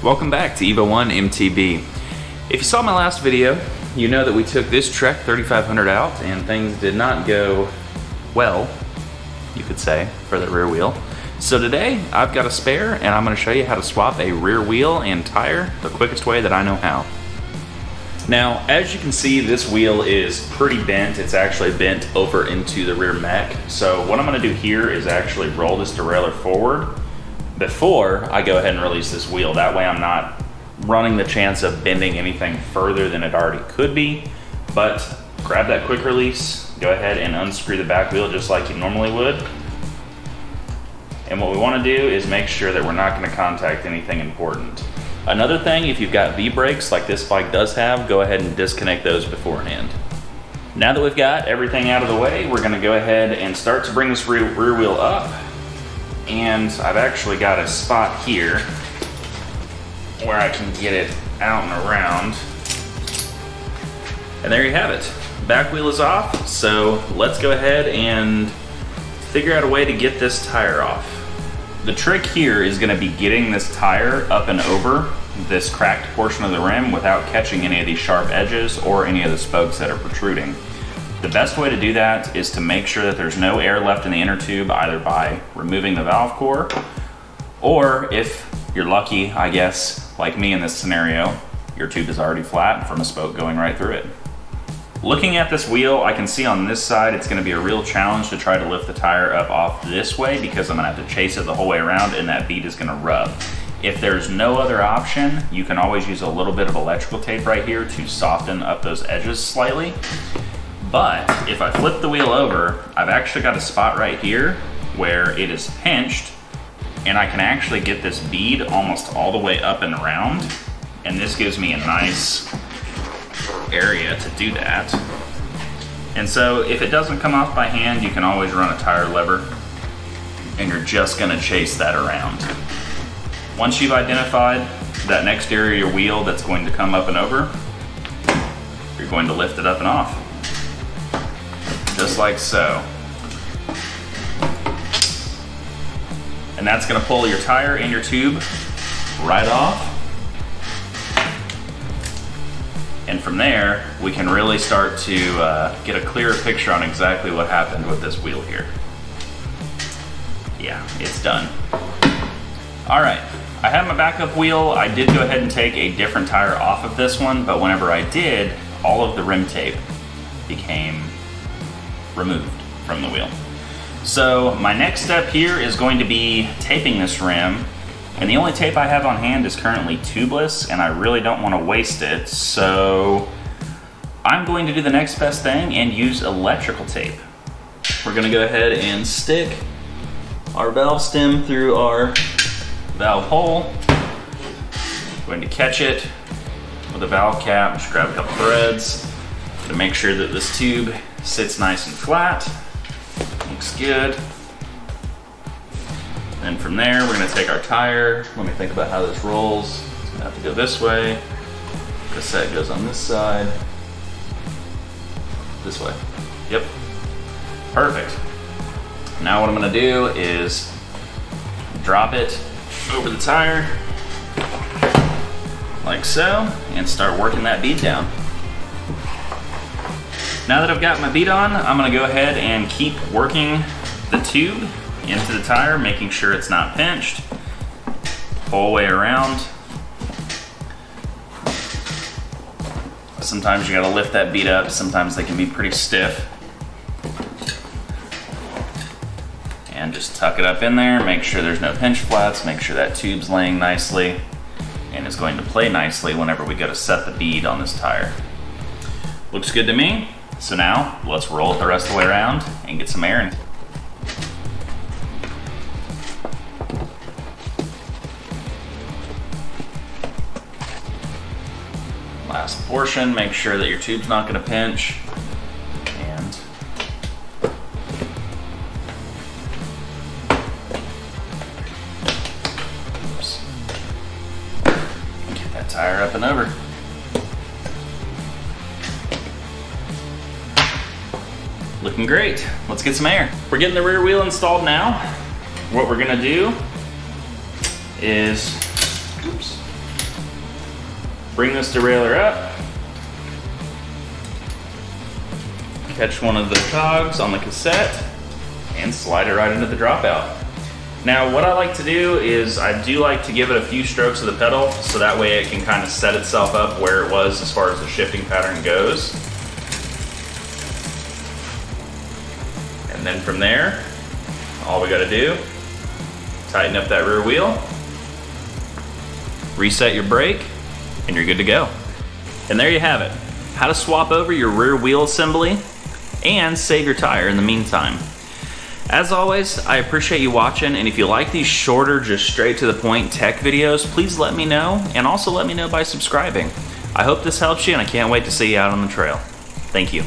Welcome back to Evo 1 MTB. If you saw my last video, you know that we took this Trek 3500 out and things did not go well, you could say, for the rear wheel. So today, I've got a spare and I'm going to show you how to swap a rear wheel and tire the quickest way that I know how. Now, as you can see, this wheel is pretty bent. It's actually bent over into the rear mech. So what I'm going to do here is actually roll this derailleur forward before I go ahead and release this wheel. That way I'm not running the chance of bending anything further than it already could be. But grab that quick release, go ahead and unscrew the back wheel just like you normally would. And what we want to do is make sure that we're not going to contact anything important. Another thing, if you've got V-brakes like this bike does have, go ahead and disconnect those beforehand. Now that we've got everything out of the way, we're going to go ahead and start to bring this rear wheel up. And I've actually got a spot here where I can get it out and around. And there you have it. Back wheel is off, so let's go ahead and figure out a way to get this tire off. The trick here is going to be getting this tire up and over this cracked portion of the rim without catching any of these sharp edges or any of the spokes that are protruding. The best way to do that is to make sure that there's no air left in the inner tube, either by removing the valve core, or if you're lucky, I guess, like me in this scenario, your tube is already flat from a spoke going right through it. Looking at this wheel, I can see on this side it's going to be a real challenge to try to lift the tire up off this way because I'm going to have to chase it the whole way around and that bead is going to rub. If there's no other option, you can always use a little bit of electrical tape right here to soften up those edges slightly. But if I flip the wheel over, I've actually got a spot right here where it is pinched and I can actually get this bead almost all the way up and around, and this gives me a nice area to do that. And so if it doesn't come off by hand, you can always run a tire lever and you're just going to chase that around. Once you've identified that next area of your wheel that's going to come up and over, you're going to lift it up and off, just like so. And that's going to pull your tire and your tube right off. And from there, we can really start to get a clearer picture on exactly what happened with this wheel here. Yeah, it's done. All right, I have my backup wheel. I did go ahead and take a different tire off of this one, but whenever I did, all of the rim tape became removed from the wheel. So my next step here is going to be taping this rim. And the only tape I have on hand is currently tubeless, and I really don't want to waste it, so I'm going to do the next best thing and use electrical tape. We're going to go ahead and stick our valve stem through our valve hole. I'm going to catch it with a valve cap, just grab a couple threads to make sure that this tube sits nice and flat. Looks good. And from there, we're going to take our tire. Let me think about how this rolls. It's going to have to go this way. The set goes on this side. This way. Yep. Perfect. Now what I'm going to do is drop it over the tire, like so, and start working that bead down. Now that I've got my bead on, I'm going to go ahead and keep working the tube into the tire, making sure it's not pinched, whole way around. Sometimes you gotta lift that bead up, sometimes they can be pretty stiff. And just tuck it up in there, make sure there's no pinch flats, make sure that tube's laying nicely, and is going to play nicely whenever we go to set the bead on this tire. Looks good to me. So now, let's roll it the rest of the way around and get some air in. Last portion, make sure that your tube's not going to pinch, and oops. Get that tire up and over. Looking great. Let's get some air. We're getting the rear wheel installed now. What we're going to do is, oops, Bring this derailleur up. Catch one of the cogs on the cassette and slide it right into the dropout. Now what I like to do is I do like to give it a few strokes of the pedal so that way it can kind of set itself up where it was as far as the shifting pattern goes. And then from there, all we gotta do, tighten up that rear wheel, reset your brake, and you're good to go. And there you have it, how to swap over your rear wheel assembly and save your tire in the meantime. As always, I appreciate you watching, and if you like these shorter, just straight to the point tech videos, please let me know, and also let me know by subscribing. I hope this helps you, and I can't wait to see you out on the trail. Thank you.